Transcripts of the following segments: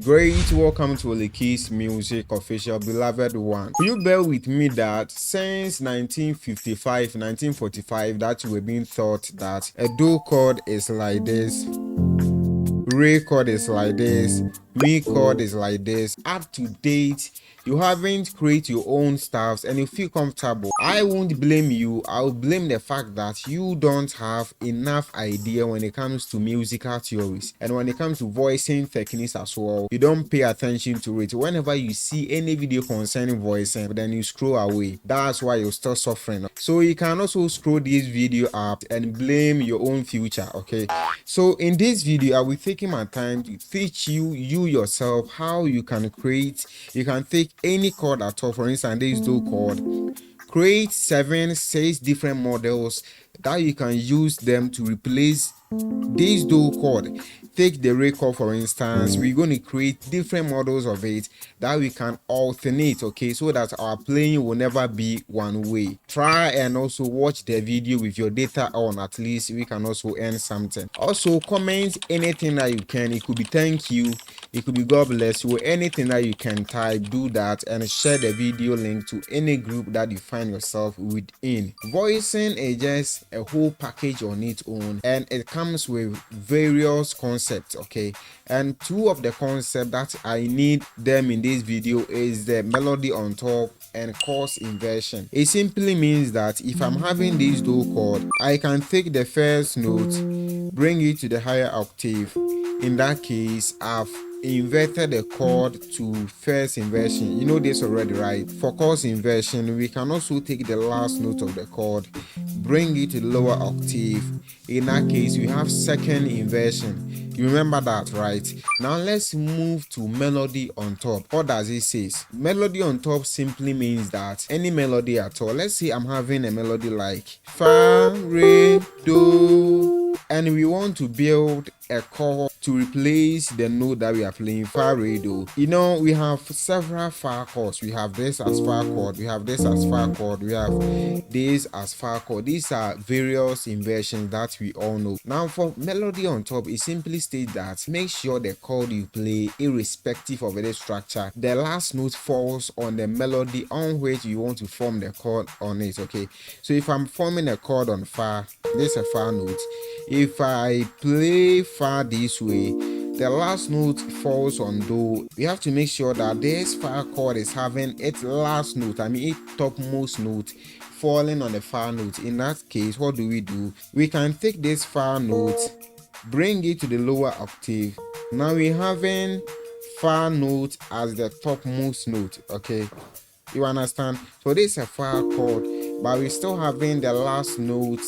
Great, welcome to Oleki's Music Official, beloved one. Will you bear with me that since 1955, 1945, that we've been taught that a do chord is like this, re chord is like this, mi chord is like this. Up to date, you haven't created your own stuffs and you feel comfortable. I won't blame you. I'll blame the fact that you don't have enough idea when it comes to musical theories and when it comes to voicing techniques as well. You don't pay attention to it. Whenever you see any video concerning voicing, then you scroll away. That's why you're still suffering. So you can also scroll this video up and blame your own future. Okay, so in this video I will take my time to teach you yourself how you can take any chord at all. For instance, this do chord, create 6 different models that you can use them to replace this do chord. Take the re chord, for instance. We're going to create different models of it that we can alternate, okay, so that our playing will never be one way. Try and also watch the video with your data on, at least we can also earn something. Also comment anything that you can. It could be thank you, it could be God bless you, anything that you can type. Do that and share the video link to any group that you find yourself within. Voicing is just a whole package on its own, and it comes with various concepts, okay, and two of the concepts that I need them in this video is the melody on top and chord inversion. It simply means that if I'm having this do chord, I can take the first note, bring it to the higher octave. In that case, I've inverted the chord to first inversion. You know this already, right? For chord inversion, we can also take the last note of the chord, bring it to the lower octave. In that case, we have second inversion. You remember that, right? Now let's move to melody on top. What does it say? Melody on top simply means that any melody at all. Let's say I'm having a melody like fa, re, do, and we want to build a chord to replace the note that we are playing, fa, re, do. You know, we have several fa chords. We have this as fa chord, we have this as fa chord, we have this as fa chord. These are various inversions that we all know. Now for melody on top, it simply states that make sure the chord you play, irrespective of the structure, the last note falls on the melody on which you want to form the chord on it. Okay, so if I'm forming a chord on fa, this is a fa note. If I play fa this way, the last note falls on do. We have to make sure that this fa chord is having its last note, its topmost note, falling on the fa note. In that case, what do? We can take this fa note, bring it to the lower octave. Now we're having fa note as the topmost note. Okay, you understand? So this is a fa chord, but we're still having the last note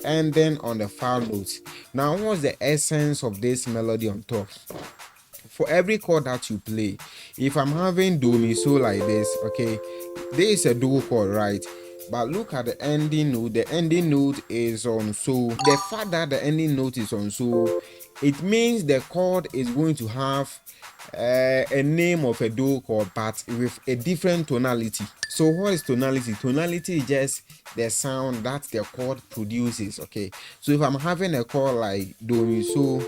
and then on the fa note. Now what's the essence of this melody on top? For every chord that you play, if I'm having do mi so like this, okay, this is a do chord, right? But look at the ending note. The ending note is on so. The fact that the ending note is on so, it means the chord is going to have a name of a do chord, but with a different tonality. So what is tonality? Tonality is just the sound that the chord produces. Okay, so if I'm having a chord like do mi so,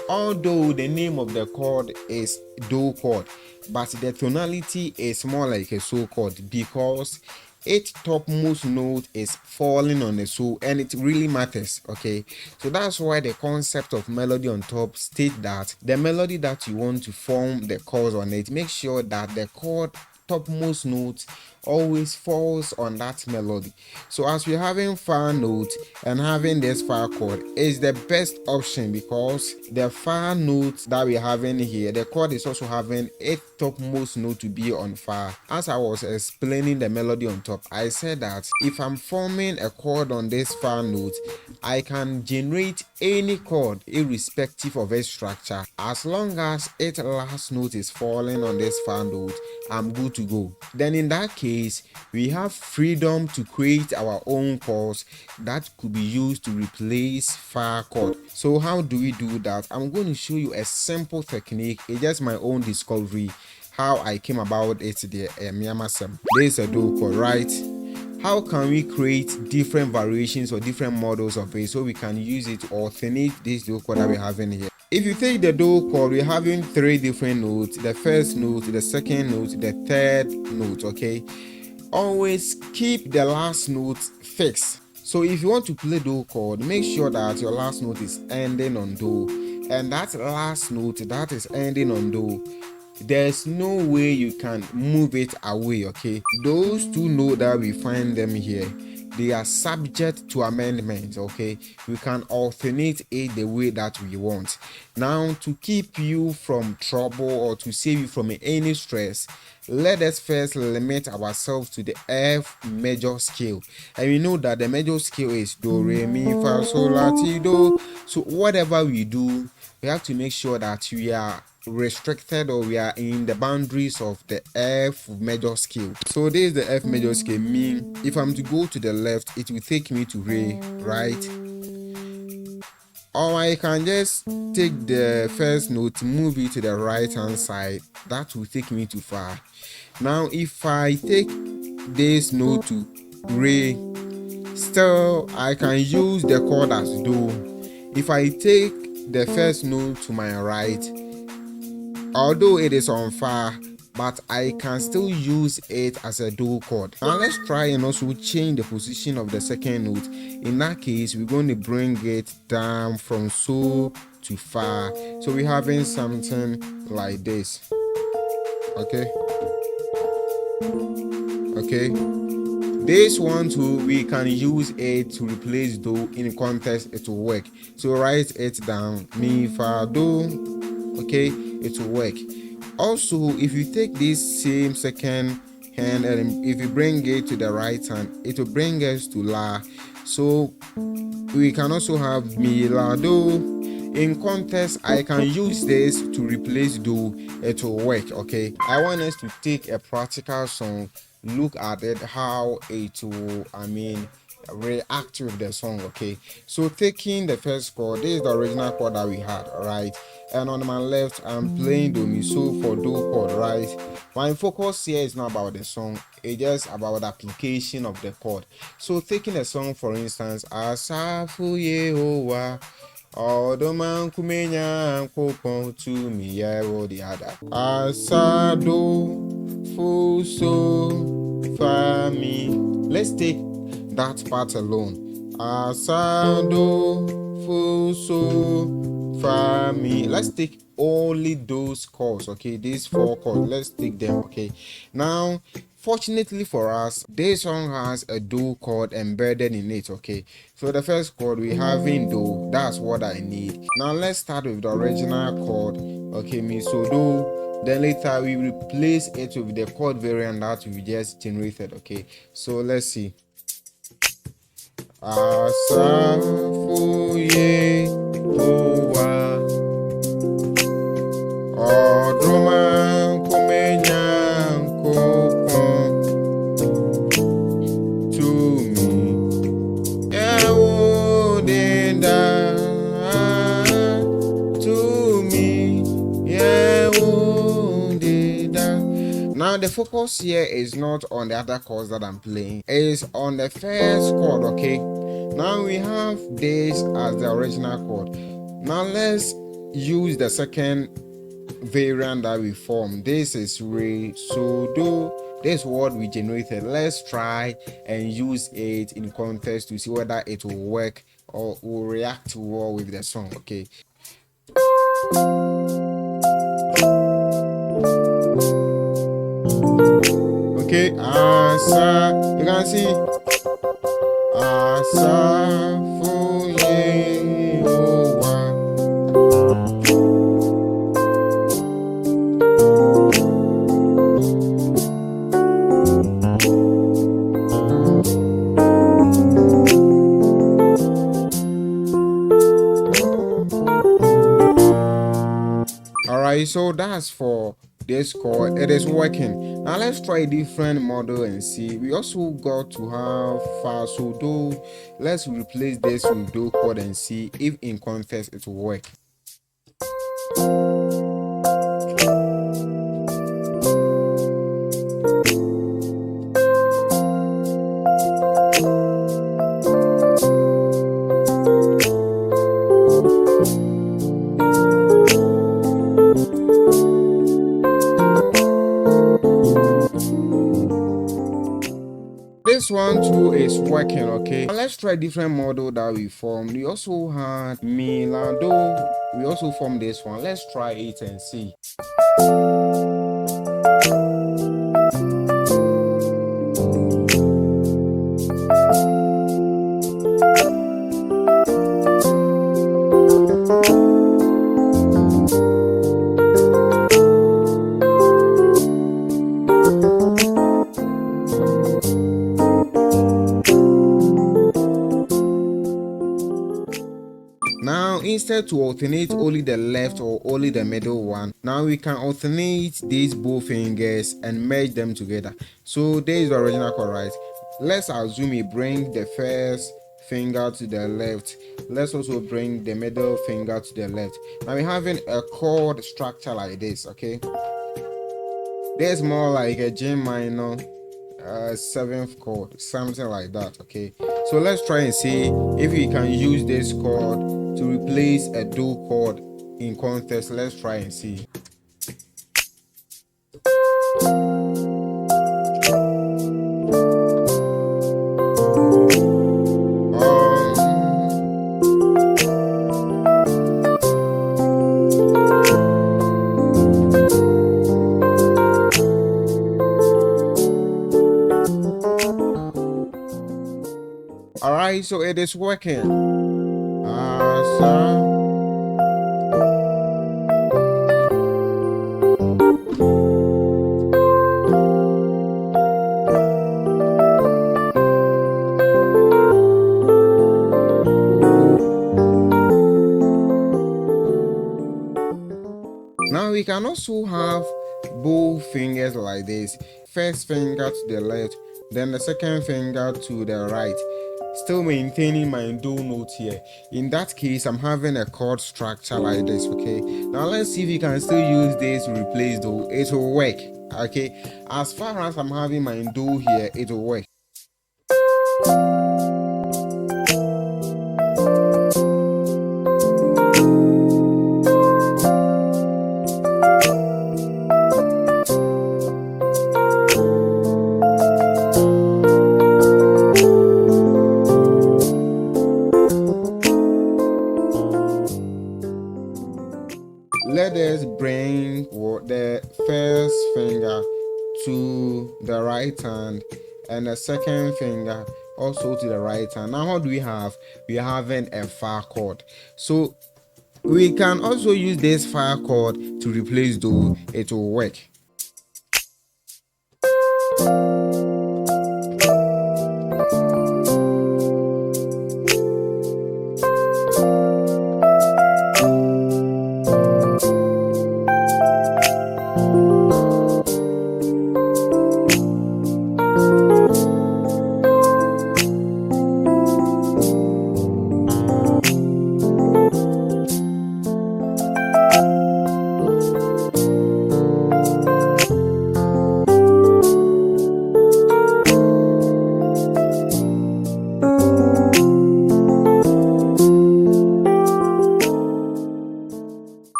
although the name of the chord is do chord, but the tonality is more like a so chord because its topmost note is falling on the so, and it really matters. Okay, so that's why the concept of melody on top states that the melody that you want to form the chords on it, make sure that the chord topmost note always falls on that melody. So as we're having fa note and having this fa chord is the best option because the fa note that we're having here, the chord is also having its topmost note to be on fa. As I was explaining the melody on top, I said that if I'm forming a chord on this fa note, I can generate any chord irrespective of its structure. As long as its last note is falling on this fa note, I'm good to go. Then in that case, we have freedom to create our own chords that could be used to replace fa chord. So how do we do that? I'm going to show you a simple technique. It's just my own discovery, how I came about it there. This is a do chord, right? How can we create different variations or different models of it so we can use it to alternate this do chord that we're having here? If you take the do chord, we're having three different notes: the first note, the second note, the third note. Okay, always keep the last note fixed. So if you want to play do chord, make sure that your last note is ending on do, and that last note that is ending on do, there's no way you can move it away. Okay, those two notes that we find them here, they are subject to amendment. Okay, we can alternate it the way that we want. Now, to keep you from trouble or to save you from any stress, let us first limit ourselves to the F major scale, and we know that the major scale is do, re, mi, fa, sol, la, ti, do. So whatever we do, we have to make sure that we are restricted, or we are in the boundaries of the F major scale. So this is the F major scale. Mean if I'm to go to the left, it will take me to re, right? Or I can just take the first note, move it to the right hand side. That will take me to fa. Now if I take this note to re, still I can use the chord as do. If I take the first note to my right, although it is on fa, but I can still use it as a do chord. Now let's try and also change the position of the second note. In that case, we're going to bring it down from so to fa. So we're having something like this. Okay. This one too, we can use it to replace do. In context, it will work. So write it down, mi, fa, do. Okay, it will work. Also, if you take this same second hand and if you bring it to the right hand, it will bring us to la. So we can also have mi, la, do. In context, I can use this to replace do. It will work. Okay, I want us to take a practical song, look at it, how it will, react with the song. Okay, so taking the first chord, this is the original chord that we had, right? And on my left, I'm playing do, mi, so for do chord, right? My focus here is not about the song, it's just about the application of the chord. So taking a song, for instance, Asafu Yehowa Odoman kumenya kopon to me or the other. Asado fuso fami. Let's take that part alone. Asado fuso fami. Let's take only those chords. Okay, these four chords. Let's take them. Okay, now fortunately for us, this song has a do chord embedded in it. Okay, so the first chord we have in do, that's what I need. Now let's start with the original chord. Okay, mi, so do. Then later we replace it with the chord variant that we just generated. Okay, so let's see. Asafu Yehowa Odroman kumenya kopon to me. Yehudinda to me. Yehudinda. Now the focus here is not on the other chords that I'm playing, it's on the first chord. Okay, now we have this as the original chord. Now let's use the second variant that we formed. This is re, so do. This is what we generated. Let's try and use it in context to see whether it will work or will react well with the song. Okay, asa, you can see asa fu Yehowa. Alright, so that's for this chord. It is working. Now let's try a different model and see. We also got to have fa, so do. Let's replace this with do chord and see if in context it will work. this one too is working. Okay, now let's try different model that we formed. We also had mi la do. We also formed this one. Let's try it and see. Now, instead to alternate only the left or only the middle one, now we can alternate these both fingers and merge them together. So there is the original chord, right? Let's assume we bring the first finger to the left. Let's also bring the middle finger to the left. Now we're having a chord structure like this. Okay, there's more like a G minor, seventh chord, something like that. Okay, so let's try and see if we can use this chord to replace a do chord in context. Let's try and see. All right, so it is working. Now we can also have both fingers like this. First finger to the left, then the second finger to the right. Still maintaining my do note here. In that case, I'm having a chord structure like this. Okay, now let's see if we can still use this to replace do. It will work. Okay, as far as I'm having my do here, it will work. Let us bring the first finger to the right hand and the second finger also to the right hand. Now what do we have? We are having a fa chord. So we can also use this fa chord to replace do. It will work.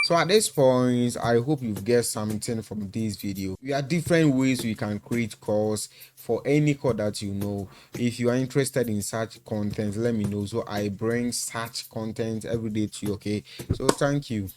So at this point, I hope you've get something from this video. There are different ways we can create chords for any chord that you know. If you are interested in such content, let me know, so I bring such content every day to you. Okay, so thank you.